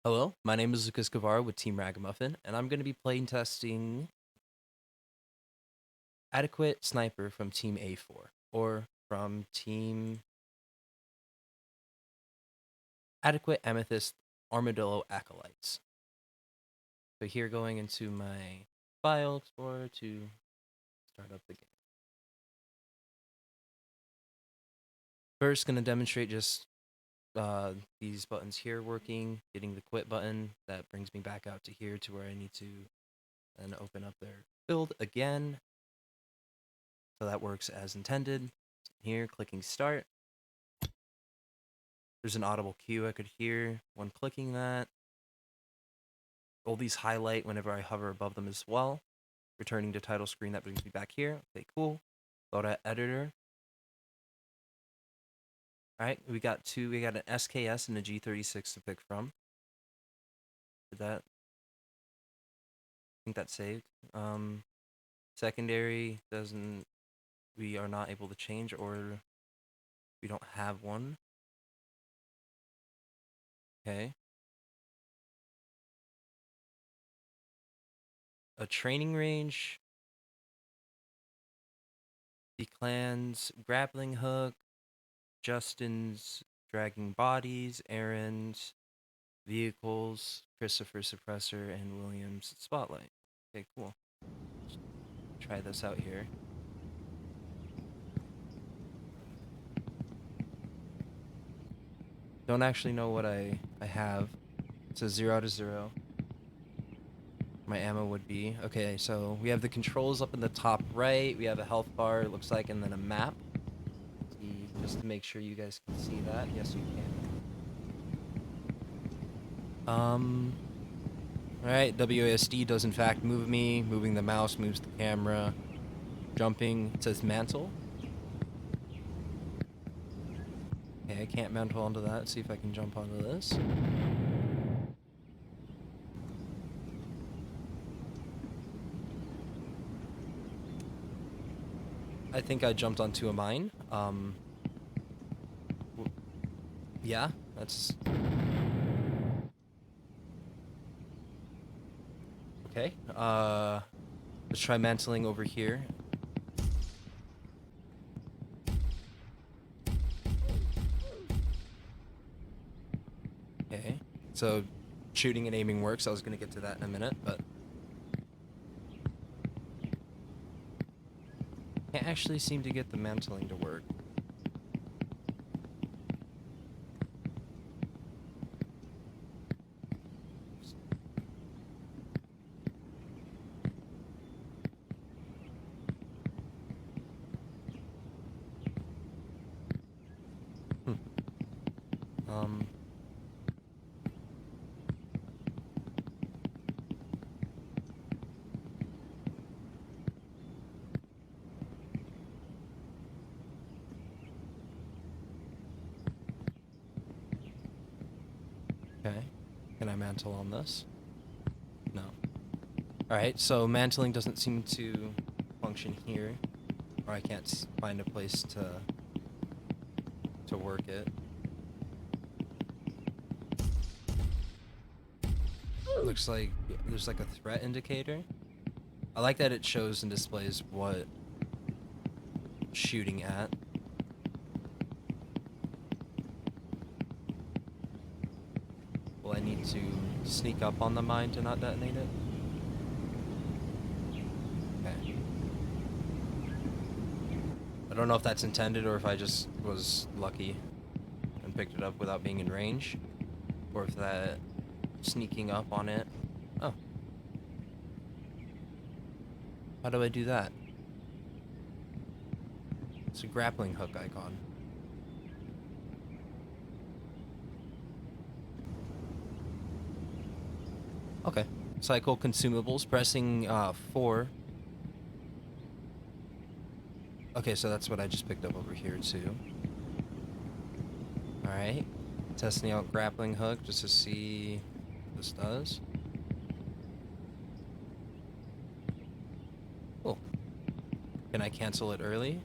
Hello, my name is Lucas Guevara with Team Ragamuffin, and I'm going to be playing testing Adequate Sniper from Team A4, or from Team Adequate Amethyst Armadillo Acolytes. So here going into my file explorer to start up the game. First, going to demonstrate just these buttons here working, getting the quit button. That brings me back out to here to where I need to then open up their build again. So that works as intended. Here, clicking start. There's an audible cue I could hear when clicking that. All these highlight whenever I hover above them as well. Returning to title screen, that brings me back here. Okay, cool. Go to editor. All right, we got an SKS and a G36 to pick from. Did that? I think that's saved. Secondary doesn't, we are not able to change, or we don't have one. Okay. A training range. The clan's grappling hook. Justin's dragging bodies, Aaron's vehicles, Christopher Suppressor, and Williams Spotlight. Okay, cool. Let's try this out here. Don't actually know what I have. It says 0 out of 0. My ammo would be. Okay, so we have the controls up in the top right. We have a health bar, it looks like, and then a map. See, just to make sure you guys can see that. Yes, you can. Alright, WASD does in fact move me. Moving the mouse moves the camera. Jumping, it says mantle. Okay, I can't mantle onto that. Let's see if I can jump onto this. I think I jumped onto a mine. Yeah, that's... Okay, let's try mantling over here. Okay, so shooting and aiming works. I was gonna get to that in a minute, but... Can't actually seem to get the mantling to work. Hmm. Okay. Can I mantle on this? No. Alright, so mantling doesn't seem to function here. Or I can't find a place to work it. Looks like there's like a threat indicator. I like that it shows and displays what shooting at. Will I need to sneak up on the mine to not detonate it? Okay. I don't know if that's intended or if I just was lucky and picked it up without being in range. Or if that sneaking up on it... Oh. How do I do that? It's a grappling hook icon. Okay. Cycle consumables, pressing 4. Okay, so that's what I just picked up over here too. Alright. Testing out grappling hook just to see what this does. Cool. Can I cancel it early?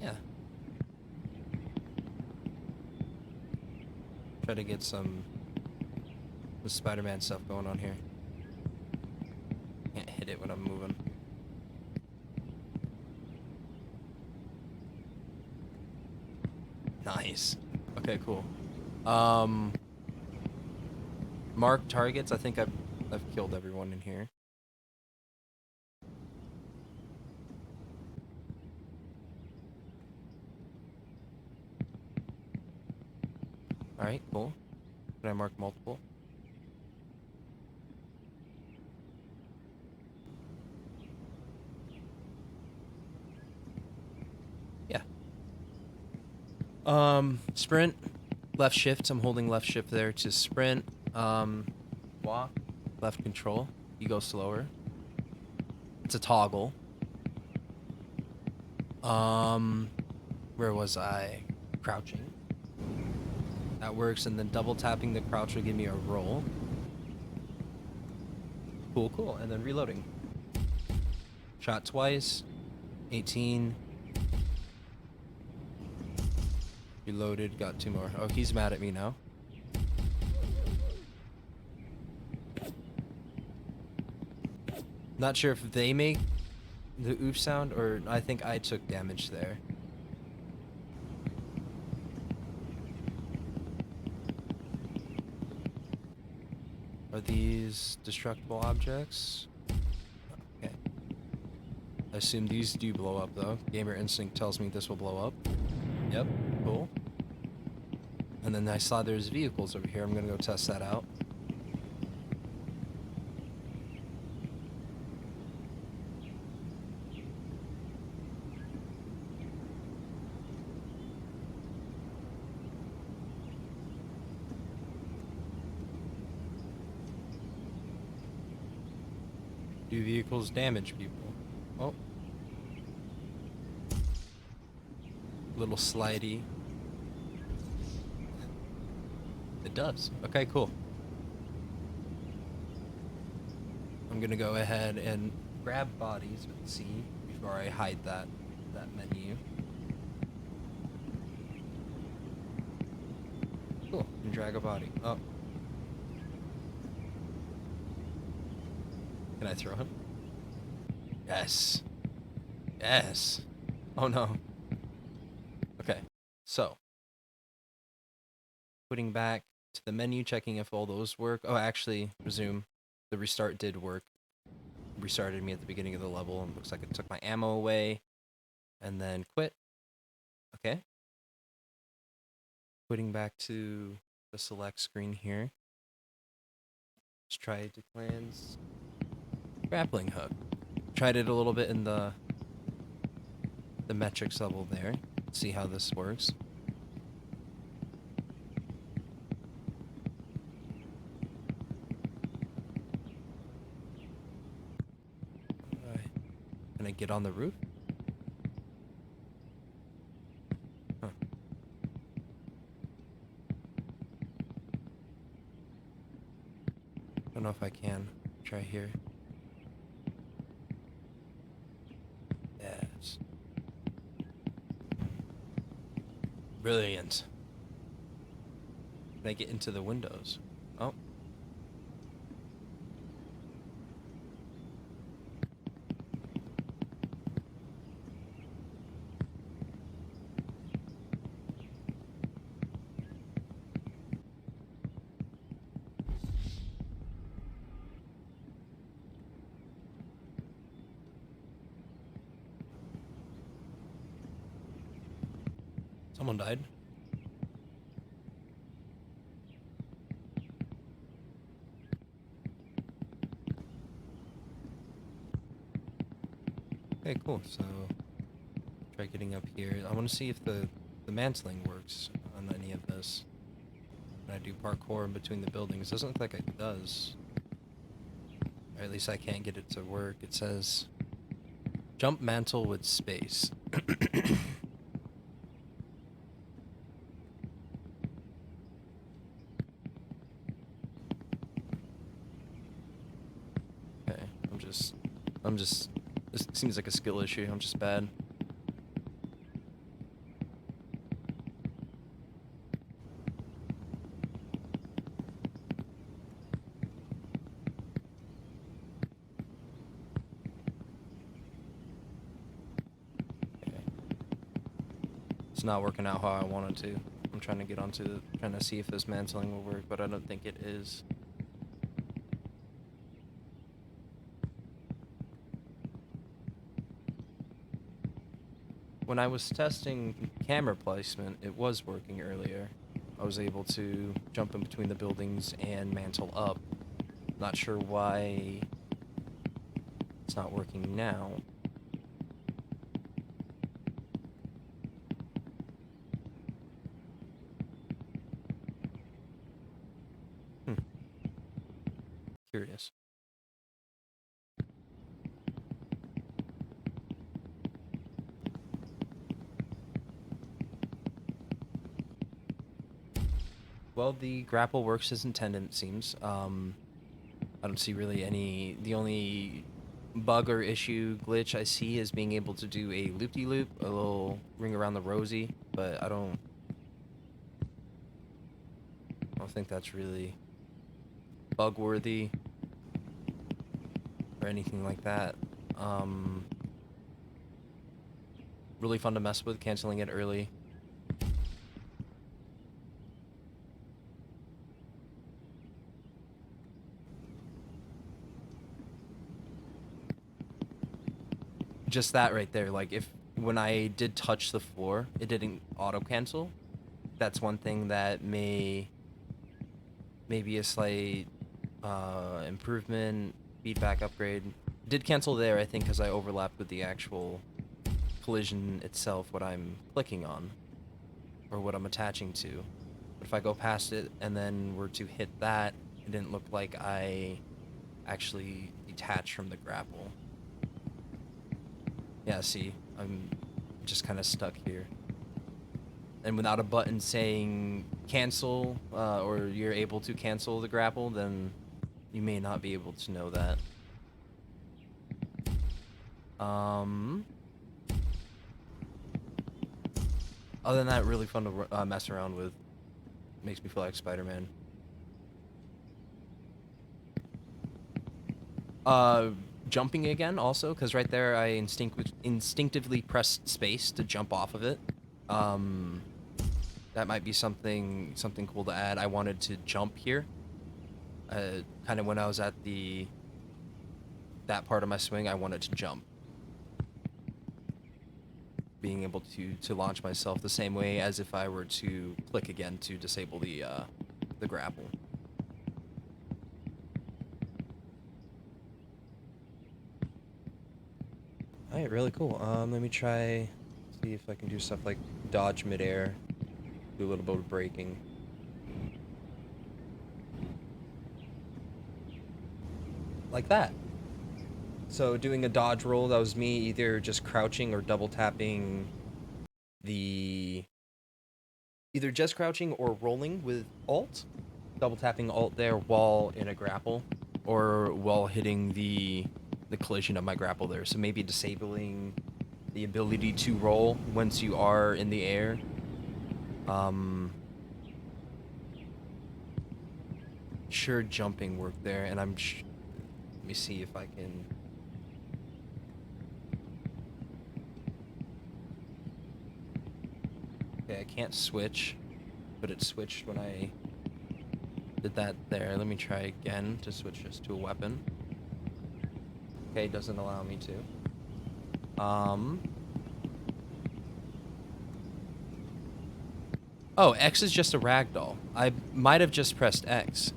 Yeah. Try to get some The Spider-Man stuff going on here. Can't hit it when I'm moving. Nice. Okay, cool. Mark targets. I think I've killed everyone in here. All right, cool. Can I mark multiple? Yeah. Sprint, left shift. I'm holding left shift there to sprint. Walk, left control. You go slower. It's a toggle. Where was I? Crouching. That works, and then double tapping the crouch will give me a roll. Cool, cool. And then reloading. Shot twice. 18. Reloaded, got 2 more. Oh, he's mad at me now. Not sure if they make the oof sound, or I think I took damage there. Are these destructible objects? Okay. I assume these do blow up, though. Gamer instinct tells me this will blow up. Yep, cool. And then I saw there's vehicles over here. I'm gonna go test that out. Do vehicles damage people? Oh. Little slidey. It does. Okay, cool. I'm gonna go ahead and grab bodies with C before I hide that menu. Cool. And drag a body. Oh. Can I throw him? Yes. Yes. Oh no. Okay. So, putting back to the menu, checking if all those work. Oh, actually, resume. The restart did work. Restarted me at the beginning of the level, and looks like it took my ammo away. And then quit. Okay. Putting back to the select screen here. Let's try Declan's grappling hook. Tried it a little bit in the metrics level there. See how this works. Alright. Can I get on the roof? Huh. Don't know if I can. Try here. Yes. Brilliant. Can I get into the windows? Oh. Someone died. Okay, cool. So, try getting up here. I want to see if the mantling works on any of this. When I do parkour in between the buildings. Doesn't look like it does. Or at least I can't get it to work. It says, jump mantle with space. Okay, I'm just, this seems like a skill issue. I'm just bad. It's not working out how I want it to. I'm trying to get onto trying to see if this mantling will work, but I don't think it is. When I was testing camera placement, it was working earlier. I was able to jump in between the buildings and mantle up. Not sure why it's not working now. Hmm. Curious. Well, the grapple works as intended, it seems. I don't see really any... The only bug or issue glitch I see is being able to do a loop-de-loop, a little ring around the rosy, but I don't think that's really bug-worthy or anything like that. Really fun to mess with, canceling it early. Just that right there, like if when I did touch the floor, it didn't auto cancel. That's one thing that may be a slight improvement, feedback upgrade. Did cancel there, I think, because I overlapped with the actual collision itself, what I'm clicking on, or what I'm attaching to. But if I go past it and then were to hit that, it didn't look like I actually detached from the grapple. Yeah, see, I'm just kind of stuck here. And without a button saying cancel, or you're able to cancel the grapple, then you may not be able to know that. Other than that, really fun to mess around with. Makes me feel like Spider-Man. Jumping again also, because right there I instinctively pressed space to jump off of it. That might be something cool to add. I wanted to jump here. Kind of when I was at that part of my swing, I wanted to jump. Being able to launch myself the same way as if I were to click again to disable the grapple. Alright, really cool. Let me try, see if I can do stuff like dodge midair, do a little bit of braking. Like that. So doing a dodge roll, that was me either just crouching or double tapping either just crouching or rolling with alt. Double tapping alt there while in a grapple, or while hitting the collision of my grapple there. So maybe disabling the ability to roll once you are in the air. Sure, jumping worked there, and let me see if I can. Okay, I can't switch, but it switched when I did that there. Let me try again to switch this to a weapon. Okay, doesn't allow me to. Oh, X is just a ragdoll. I might have just pressed X.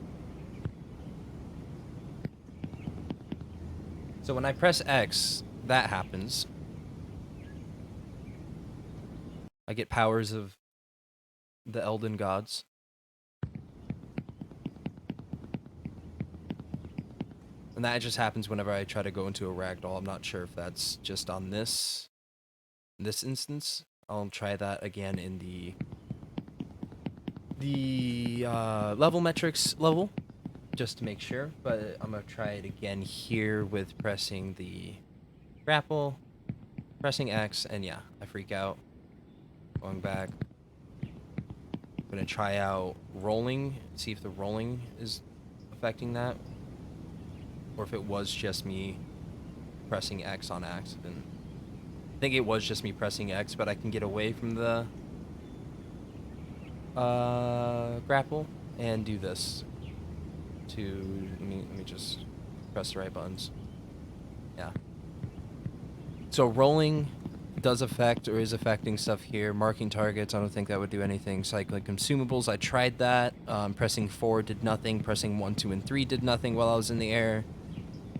So when I press X, that happens. I get powers of the Elden Gods. And that just happens whenever I try to go into a ragdoll. I'm not sure if that's just on this instance. I'll try that again in the level metrics level, just to make sure. But I'm gonna try it again here with pressing the grapple, pressing X, and yeah, I freak out. Going back. I'm gonna try out rolling, see if the rolling is affecting that, or if it was just me pressing X on accident. I think it was just me pressing X, but I can get away from the grapple and do this to, let me just press the right buttons. Yeah. So rolling does affect or is affecting stuff here. Marking targets, I don't think that would do anything. Cycling consumables, I tried that. Pressing 4 did nothing. Pressing 1, 2, and 3 did nothing while I was in the air.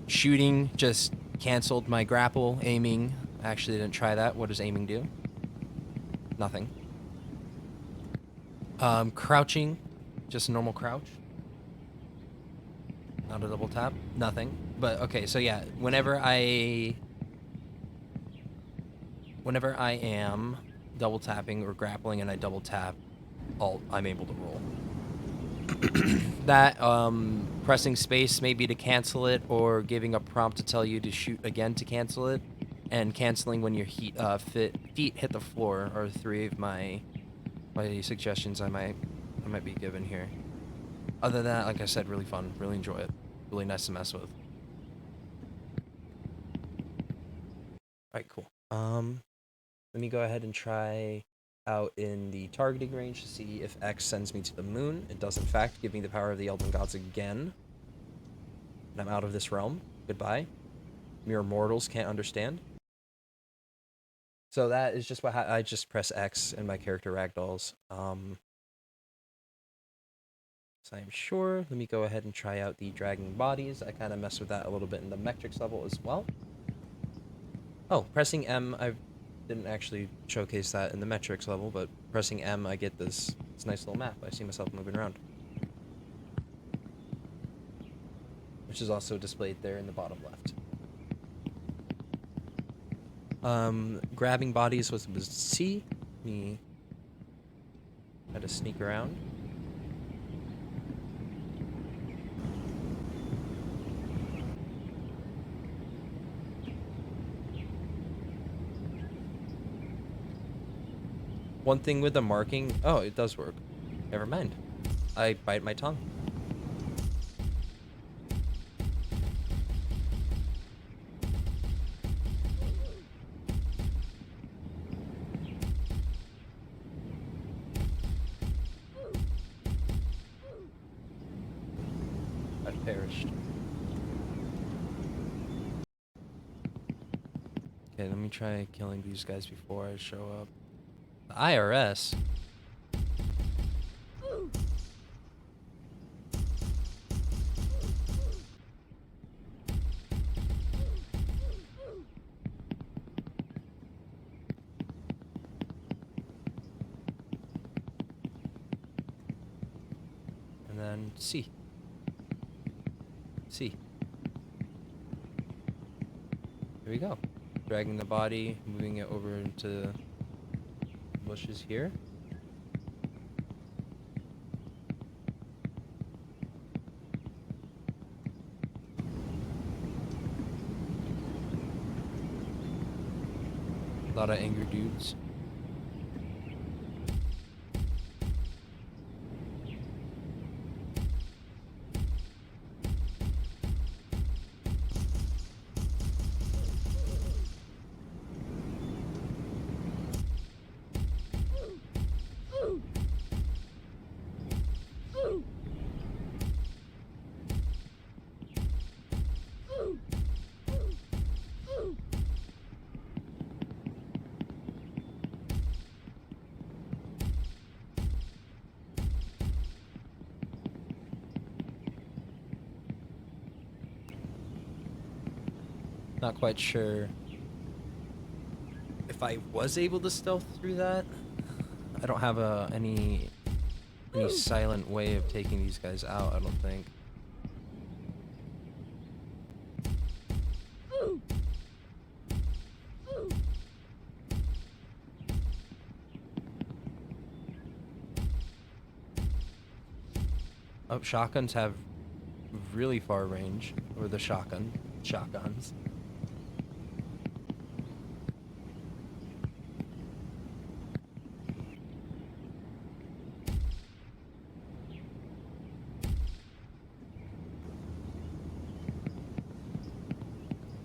Shooting just canceled my grapple. Aiming, I actually didn't try that. What does aiming do? Nothing. Crouching, just a normal crouch. Not a double tap. Nothing. But okay, so yeah, whenever I am double tapping or grappling and I double tap alt, I'm able to roll. That pressing space maybe to cancel it or giving a prompt to tell you to shoot again to cancel it, and canceling when your feet hit the floor are 3 of my suggestions I might be given here. Other than that, like I said, really fun, really enjoy it, really nice to mess with. Alright, cool. Let me go ahead and try out in the targeting range to see if X sends me to the moon. It does, in fact, give me the power of the Elven Gods again. And I'm out of this realm. Goodbye. Mere mortals can't understand. So that is just what I just press X and my character ragdolls. So I'm sure. Let me go ahead and try out the dragging bodies. I kind of messed with that a little bit in the metrics level as well. Oh, pressing M, I didn't actually showcase that in the metrics level, but pressing M, I get this nice little map. I see myself moving around, which is also displayed there in the bottom left. Grabbing bodies was C. Me had to sneak around. One thing with the marking, oh, it does work. Never mind. I bite my tongue. I've perished. Okay, let me try killing these guys before I show up. The IRS? And then C. C. Here we go. Dragging the body, moving it over into bushes here. A lot of angry dudes. Not quite sure if I was able to stealth through that. I don't have any silent way of taking these guys out, I don't think. Oh, shotguns have really far range, or the shotguns.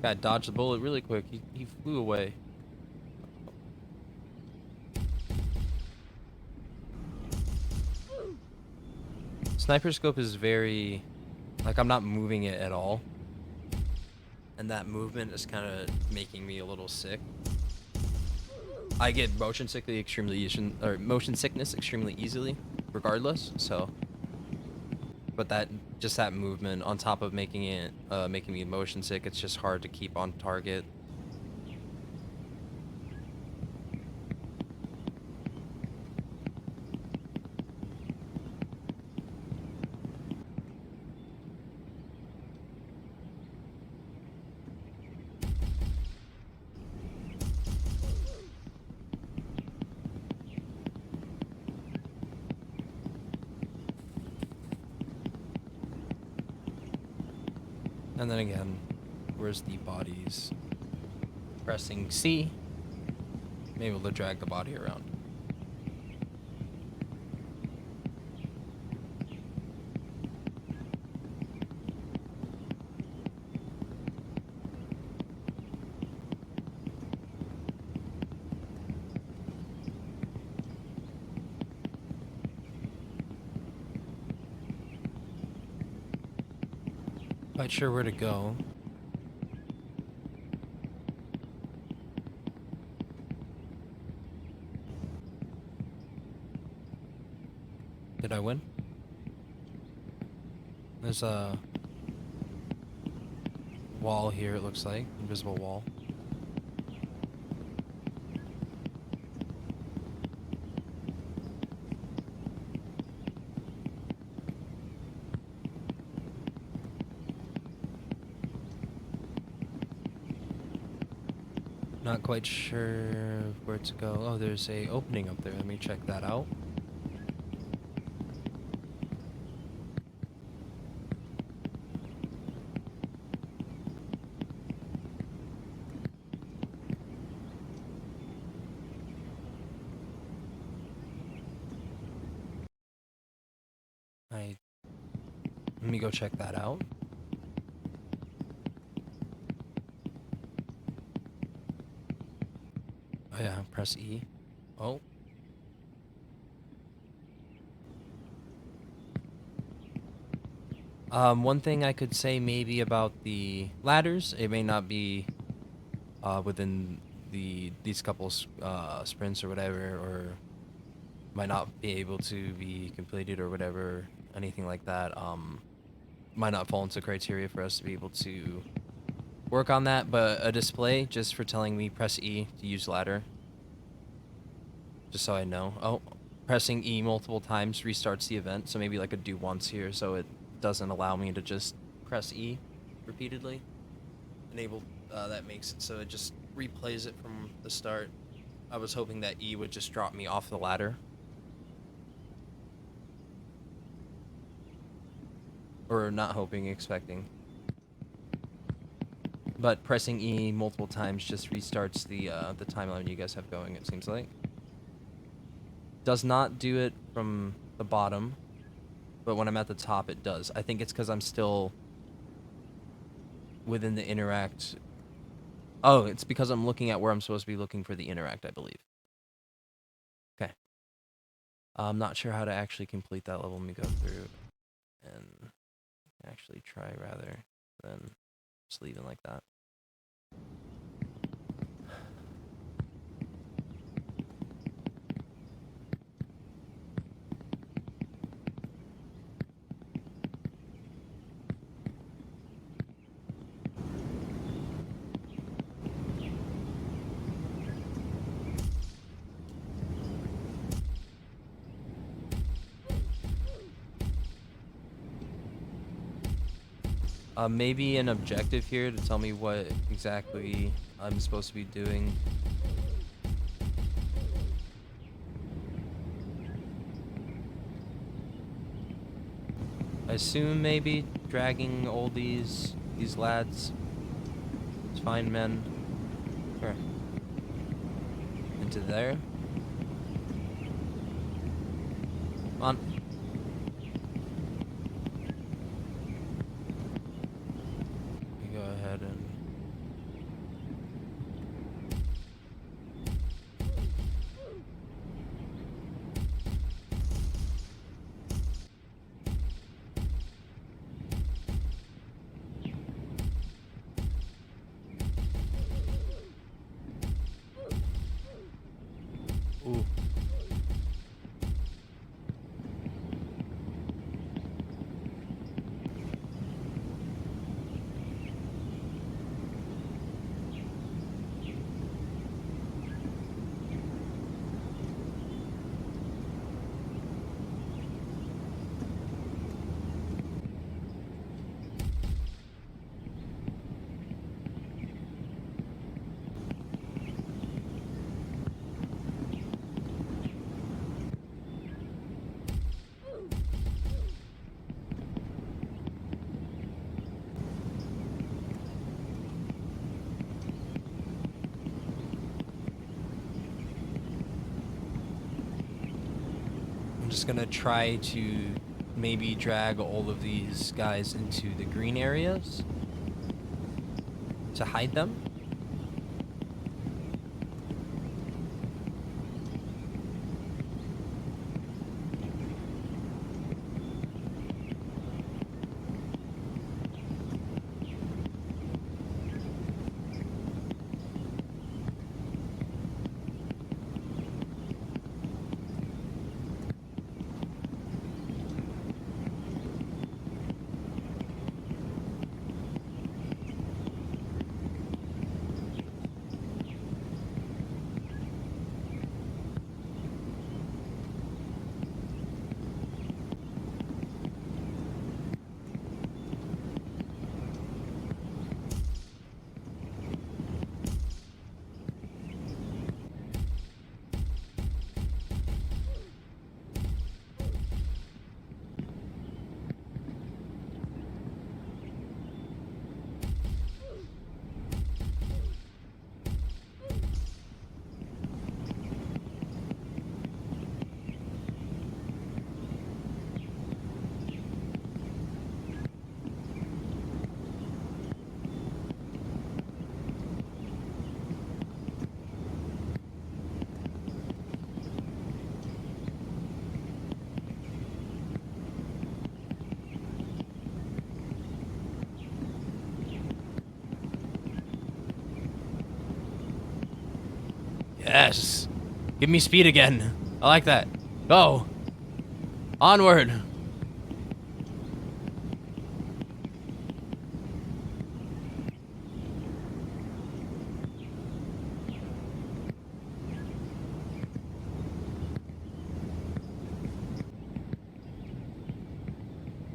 Gotta dodge the bullet really quick. He flew away. Sniper scope is very, like, I'm not moving it at all. And that movement is kind of making me a little sick. I get motion sickness extremely easily, regardless. So, but that movement on top of making me motion sick, it's just hard to keep on target. And then again, where's the bodies? Pressing C, I'm able to drag the body around. Quite sure where to go. Did I win? There's a wall here, it looks like. Invisible wall. Not quite sure where to go. Oh, there's a opening up there. Let me check that out. Let me go check that out. Oh yeah, press E. Oh. One thing I could say maybe about the ladders, it may not be within these couple sprints or whatever, or might not be able to be completed or whatever, anything like that. Might not fall into criteria for us to be able to work on that, but a display just for telling me press E to use ladder. Just so I know. Oh, pressing E multiple times restarts the event, so maybe like a do once here so it doesn't allow me to just press E repeatedly. Enable, that makes it so it just replays it from the start. I was hoping that E would just drop me off the ladder. Or not hoping, expecting. But pressing E multiple times just restarts the timeline you guys have going, it seems like. Does not do it from the bottom, but when I'm at the top, it does. I think it's because I'm still within the interact. Oh, it's because I'm looking at where I'm supposed to be looking for the interact, I believe. Okay. I'm not sure how to actually complete that level. Let me go through and actually try rather than just leaving like that. Maybe an objective here to tell me what exactly I'm supposed to be doing. I assume maybe dragging all these lads, these fine men, sure, into there. Come on. Go ahead and just gonna try to maybe drag all of these guys into the green areas to hide them. Yes. Give me speed again. I like that. Go. Onward. You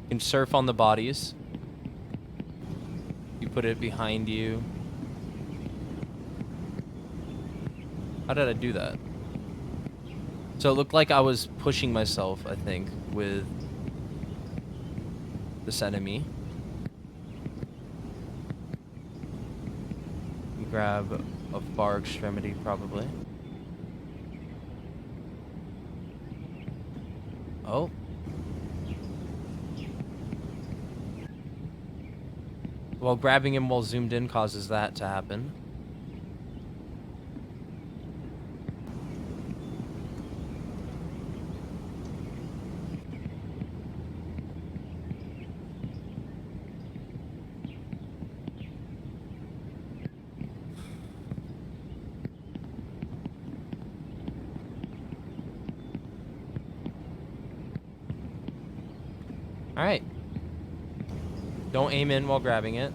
can surf on the bodies. You put it behind you. How did I do that? So it looked like I was pushing myself, I think, with this enemy. Grab a far extremity, probably. Oh. Well, grabbing him while zoomed in causes that to happen. Alright. Don't aim in while grabbing it.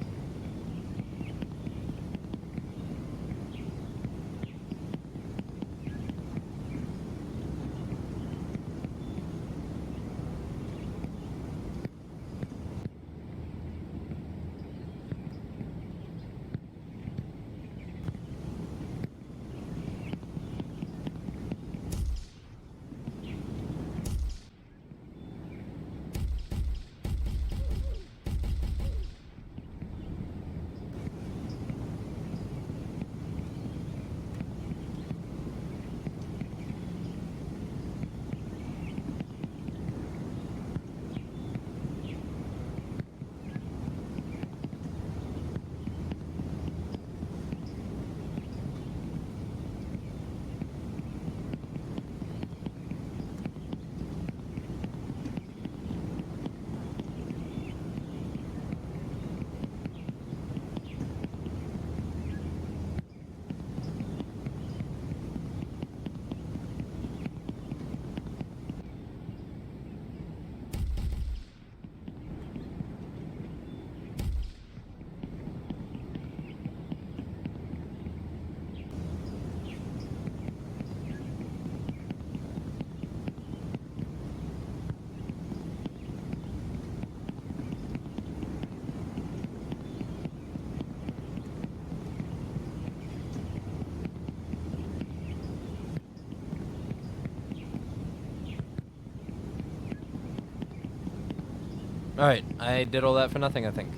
Alright, I did all that for nothing, I think.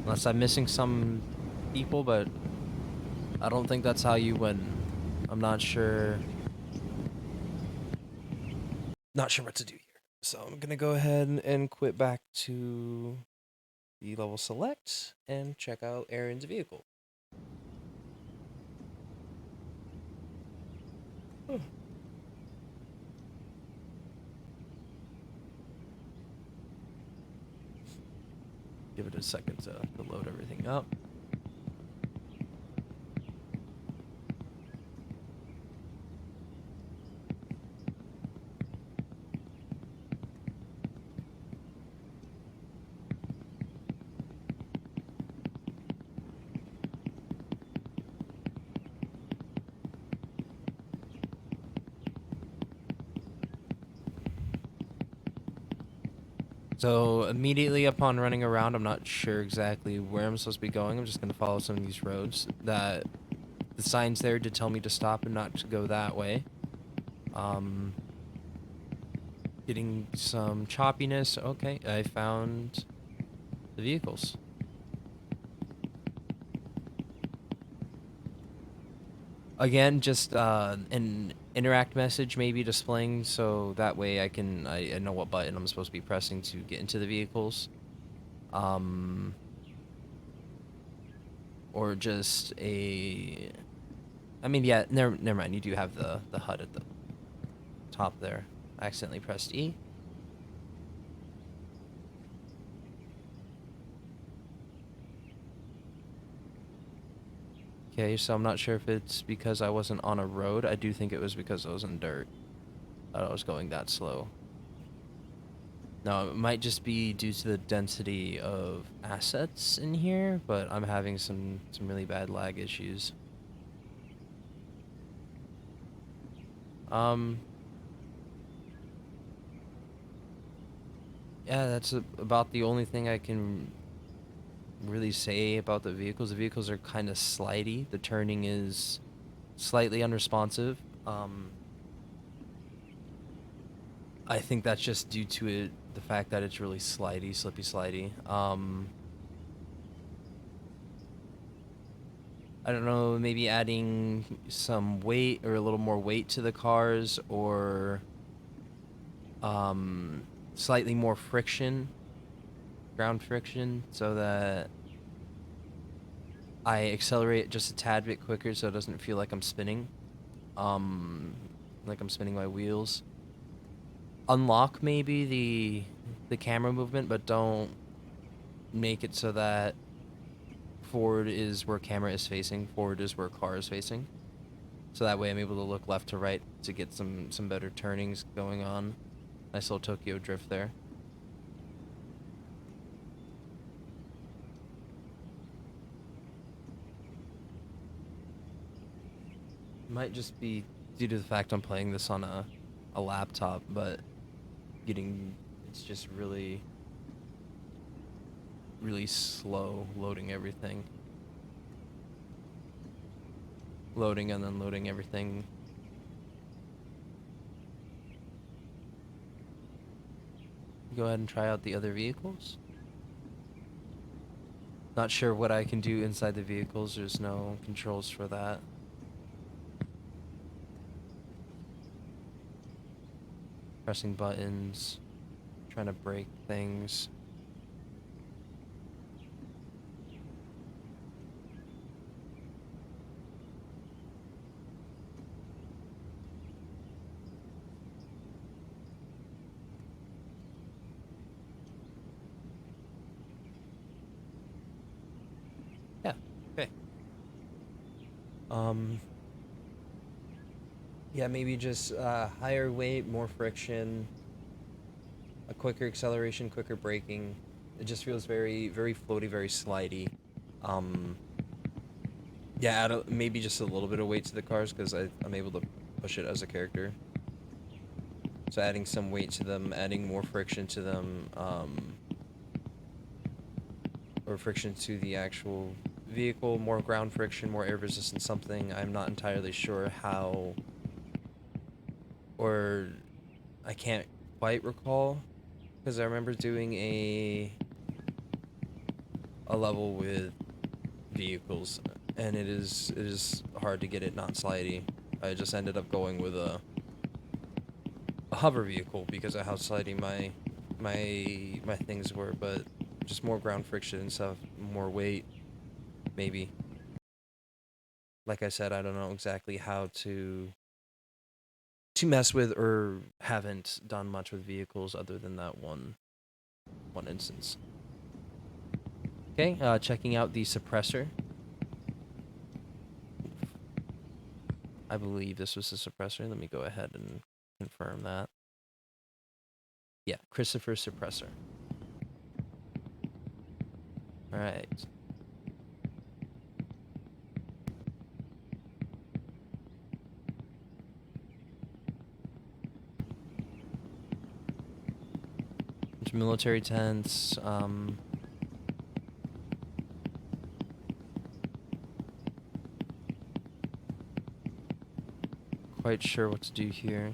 Unless I'm missing some people, but I don't think that's how you win. I'm not sure. not sure what to do here. So I'm gonna go ahead and quit back to the level select and check out Aaron's vehicle. Give it a second to load everything up. So immediately upon running around, I'm not sure exactly where I'm supposed to be going. I'm just going to follow some of these roads that the signs there did tell me to stop and not to go that way. Getting some choppiness. Okay, I found the vehicles. Again, just an interact message maybe displaying so that way I know what button I'm supposed to be pressing to get into the vehicles. Or just a... I mean, yeah, never mind. You do have the HUD at the top there. I accidentally pressed E. Okay, so I'm not sure if it's because I wasn't on a road. I do think it was because I was in dirt. I was going that slow. No, it might just be due to the density of assets in here, but I'm having some really bad lag issues. Yeah, that's about the only thing I can really say about the vehicles. The vehicles are kind of slidey. The turning is slightly unresponsive. I think that's just due to the fact that it's really slidey, slippy slidey. I don't know, maybe adding some weight or a little more weight to the cars, or slightly more friction, ground friction, so that I accelerate just a tad bit quicker so it doesn't feel like I'm spinning. Like I'm spinning my wheels. Unlock maybe the camera movement, but don't make it so that forward is where camera is facing, forward is where car is facing. So that way I'm able to look left to right to get some better turnings going on. Nice little Tokyo drift there. Might just be due to the fact I'm playing this on a laptop, but it's just really slow loading everything. Loading and then loading everything. Go ahead and try out the other vehicles. Not sure what I can do inside the vehicles. There's no controls for that. Pressing buttons, trying to break things. Yeah, okay. Yeah, maybe just higher weight, more friction, a quicker acceleration, quicker braking. It just feels very floaty, very slidey. Yeah, maybe just a little bit of weight to the cars because I'm able to push it as a character. So adding some weight to them, adding more friction to them, or friction to the actual vehicle, more ground friction, more air resistance, something. I'm not entirely sure how, or I can't quite recall, because I remember doing a level with vehicles, and it is hard to get it not slidey. I just ended up going with a hover vehicle because of how slidey my things were, but just more ground friction and stuff, more weight, maybe. Like I said, I don't know exactly how to mess with, or haven't done much with vehicles other than that one instance. Okay, checking out the suppressor. I believe this was the suppressor. Let me go ahead and confirm that. Yeah, Christopher Suppressor. All right. There's military tents. Quite sure what to do here.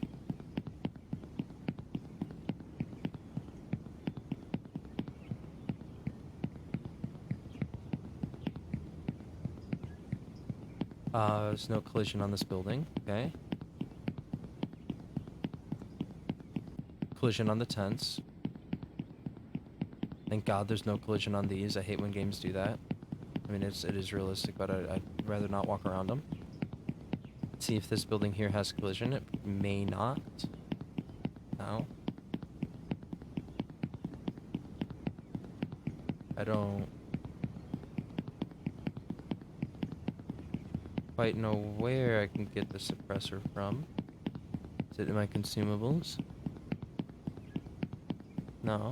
There's no collision on this building. Okay. Collision on the tents. Thank God there's no collision on these. I hate when games do that. I mean, it is realistic, but I'd rather not walk around them. See if this building here has collision. It may not. No. I don't quite know where I can get the suppressor from. Is it in my consumables? No.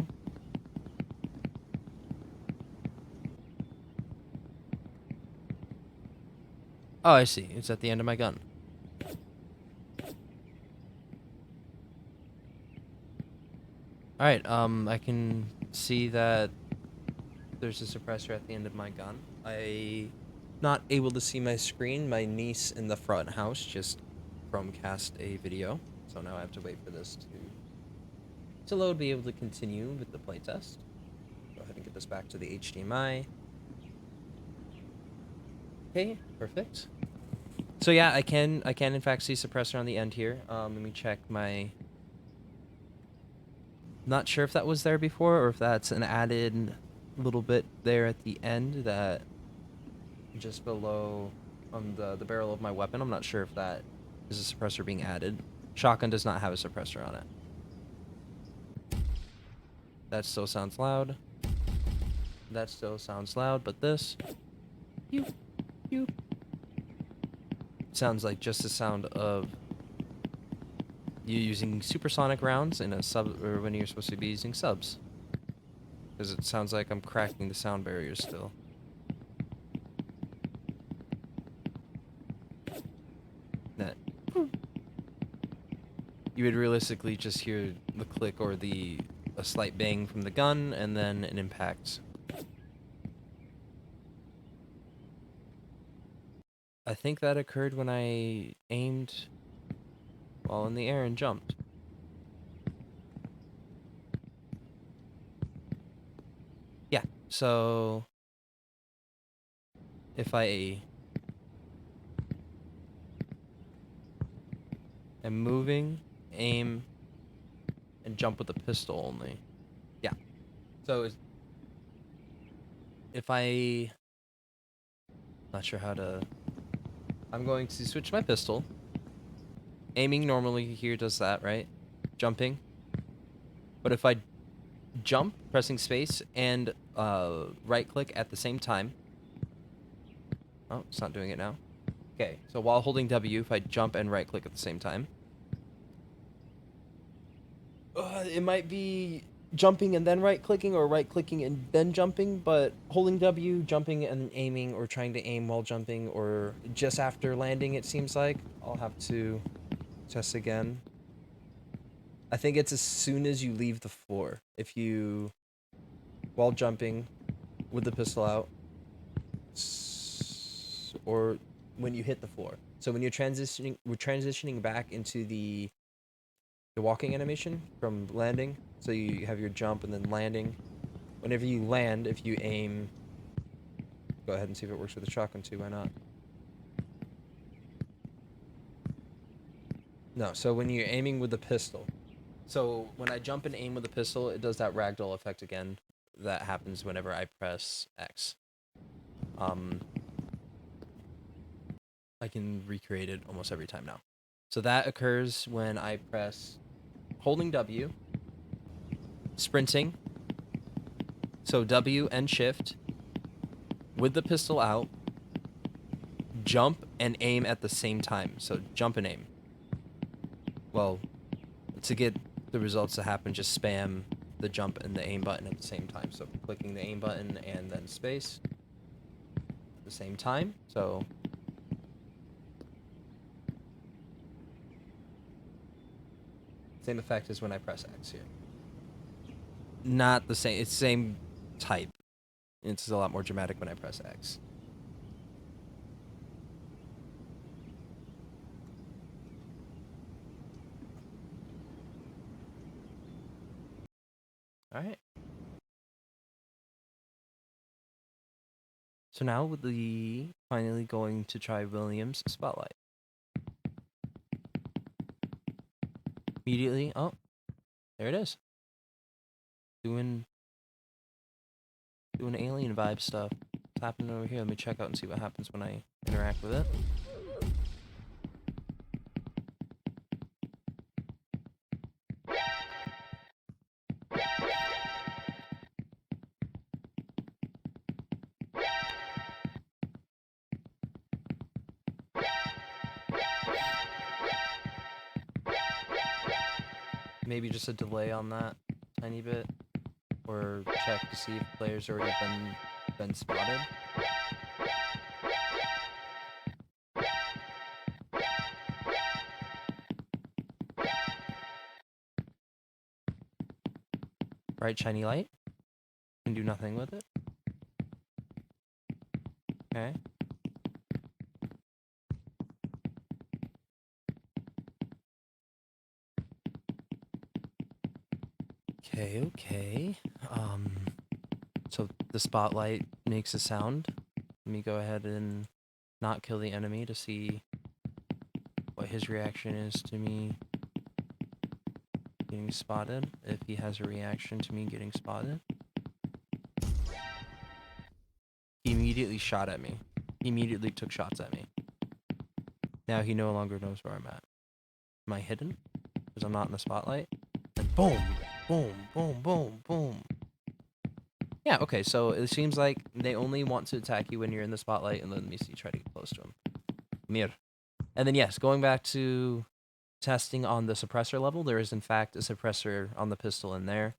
Oh, I see. It's at the end of my gun. Alright, I can see that there's a suppressor at the end of my gun. I not able to see my screen. My niece in the front house just Chromecast a video, so now I have to wait for this to load, be able to continue with the playtest. Go ahead and get this back to the HDMI. Okay, perfect. So yeah, I can in fact see suppressor on the end here. Let me check my. Not sure if that was there before or if that's an added little bit there at the end that just below on the barrel of my weapon. I'm not sure if that is a suppressor being added. Shotgun does not have a suppressor on it. That still sounds loud. That still sounds loud, but this sounds like just the sound of you using supersonic rounds in a sub, or when you're supposed to be using subs. Because it sounds like I'm cracking the sound barrier still. That you would realistically just hear the click or a slight bang from the gun and then an impact. I think that occurred when I aimed while in the air and jumped. Yeah, so if I am moving, aim, and jump with the pistol only. Yeah. So if I... Not sure how to... I'm going to switch my pistol. Aiming normally here does that, right? Jumping. But if I jump, pressing space, and right click at the same time. Oh, it's not doing it now. Okay, so while holding W, if I jump and right click at the same time. It might be jumping and then right clicking, or right clicking and then jumping, but holding W, jumping and aiming, or trying to aim while jumping, or just after landing, it seems like. I'll have to test again. I think it's as soon as you leave the floor. If you, while jumping with the pistol out, or when you hit the floor. So when you're we're transitioning back into the walking animation from landing. So you have your jump and then landing. Whenever you land, if you aim, go ahead and see if it works with the shotgun too. Why not? No. So when you're aiming with the pistol, So when I jump and aim with a pistol, it does that ragdoll effect again. That happens whenever I press X. I can recreate it almost every time now. So that occurs when I press holding W, sprinting. So W and shift with the pistol out, jump and aim at the same time. So jump and aim. Well, to get the results to happen, just spam the jump and the aim button at the same time. So clicking the aim button and then space at the same time. So same effect as when I press X here. Not the same. It's same type. It's a lot more dramatic when I press X. All right. So now with the finally going to try Williams Spotlight. Immediately, oh, there it is. Doing alien vibe stuff. What's happening over here? Let me check out and see what happens when I interact with it. Maybe just a delay on that tiny bit, or check to see if players already been spotted. Bright shiny light. Can do nothing with it. Okay. Okay. So the spotlight makes a sound. Let me go ahead and not kill the enemy to see what his reaction is to me getting spotted. If he has a reaction to me getting spotted. He immediately shot at me. He immediately took shots at me. Now he no longer knows where I'm at. Am I hidden? Because I'm not in the spotlight? And boom! Boom! Boom! Boom! Boom! Yeah, okay, so it seems like they only want to attack you when you're in the spotlight, and let me see, try to get close to him. Mir. And then, yes, going back to testing on the suppressor level, there is, in fact, a suppressor on the pistol in there,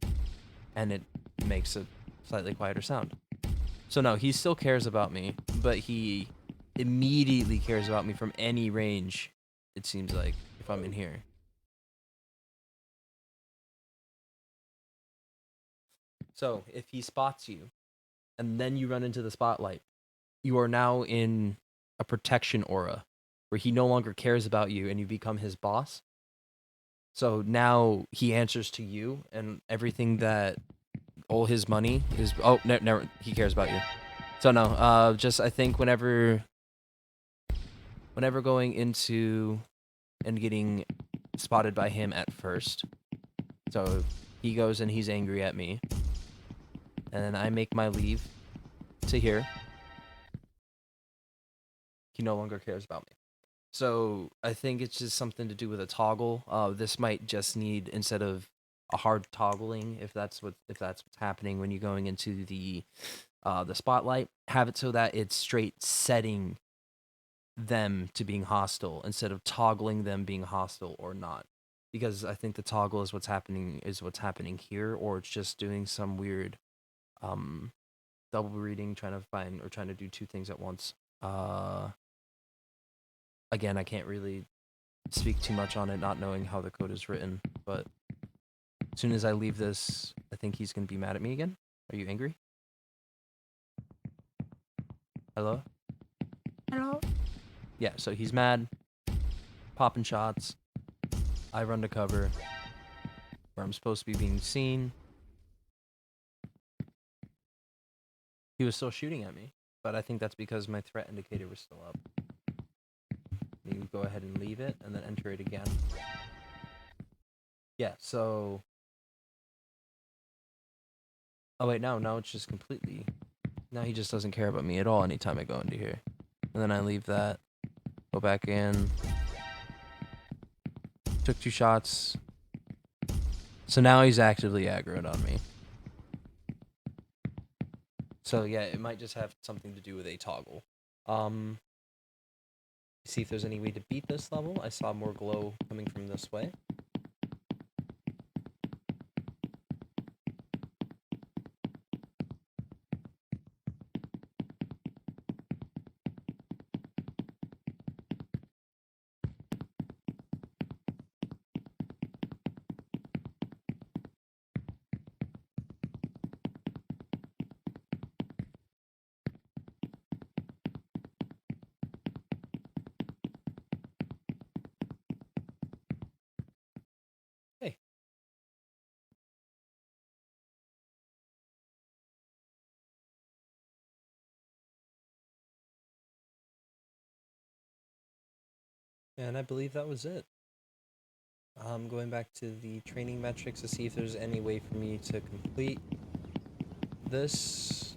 and it makes a slightly quieter sound. So, no, he still cares about me, but he immediately cares about me from any range, it seems like, if I'm in here. So, if he spots you, and then you run into the spotlight, you are now in a protection aura where he no longer cares about you and you become his boss. So now he answers to you, and everything that all his money is. Oh, never. He cares about you. So no. Just I think whenever going into and getting spotted by him at first. So he goes and he's angry at me, and then I make my leave to here. He no longer cares about me. So I think it's just something to do with a toggle. This might just need, instead of a hard toggling, if that's what's happening when you're going into the spotlight, have it so that it's straight setting them to being hostile instead of toggling them being hostile or not. Because I think the toggle is what's happening here, or it's just doing some weird double reading, trying to do two things at once. Again, I can't really speak too much on it, not knowing how the code is written, but as soon as I leave this, I think he's going to be mad at me again. Are you angry? Hello? Hello? Yeah, so he's mad, popping shots. I run to cover where I'm supposed to be being seen. He was still shooting at me, but I think that's because my threat indicator was still up. You go ahead and leave it, and then enter it again. Yeah, so... Oh, wait, no, it's just completely... Now he just doesn't care about me at all anytime I go into here. And then I leave that, go back in, took 2 shots. So now he's actively aggroed on me. So yeah, it might just have something to do with a toggle. See if there's any way to beat this level. I saw more glow coming from this way. Hey. And I believe that was it. Going back to the training metrics to see if there's any way for me to complete this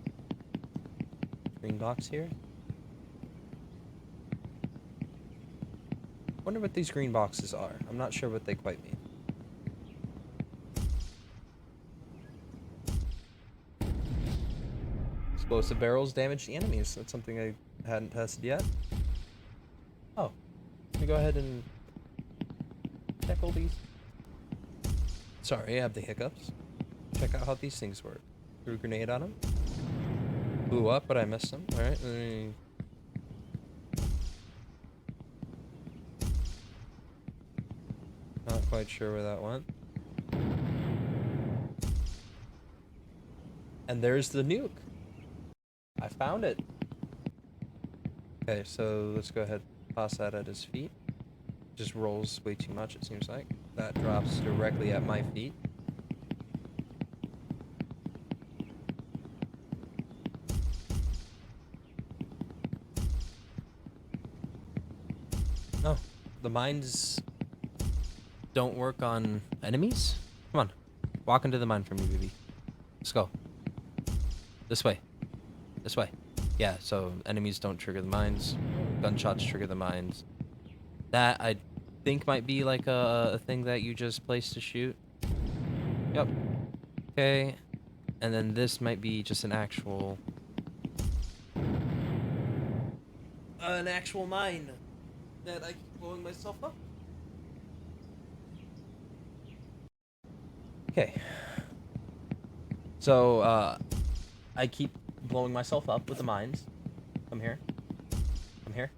green box here. Wonder what these green boxes are. I'm not sure what they quite mean. Explosive barrels damage the enemies. That's something I hadn't tested yet. Oh, let me go ahead and check all these. Sorry, I have the hiccups. Check out how these things work. Threw a grenade on them. Blew up, but I missed them. Alright, let me... Not quite sure where that went. And there's the nuke. I found it. Okay, so let's go ahead and toss that at his feet. Just rolls way too much, it seems like. That drops directly at my feet. Oh, the mines don't work on enemies? Come on, walk into the mine for me, baby. Let's go. This way. This way. Yeah, so enemies don't trigger the mines. Gunshots trigger the mines. That, I think, might be like a thing that you just placed to shoot. Yep. Okay. And then this might be just an actual... an actual mine that I keep blowing myself up. Okay. So, I keep blowing myself up with the mines. Come here. Come here.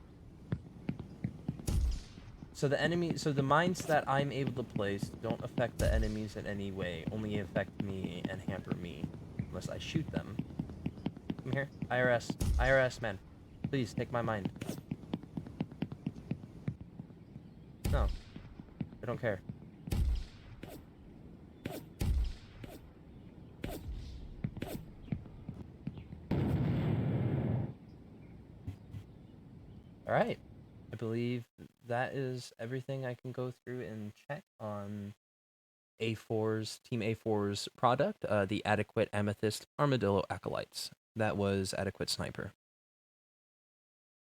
So the mines that I'm able to place don't affect the enemies in any way, only affect me and hamper me, unless I shoot them. Come here. IRS, man. Please, take my mine. No. I don't care. Alright. I believe that is everything I can go through and check on Team A4's product, the Adequate Amethyst Armadillo Acolytes. That was Adequate Sniper.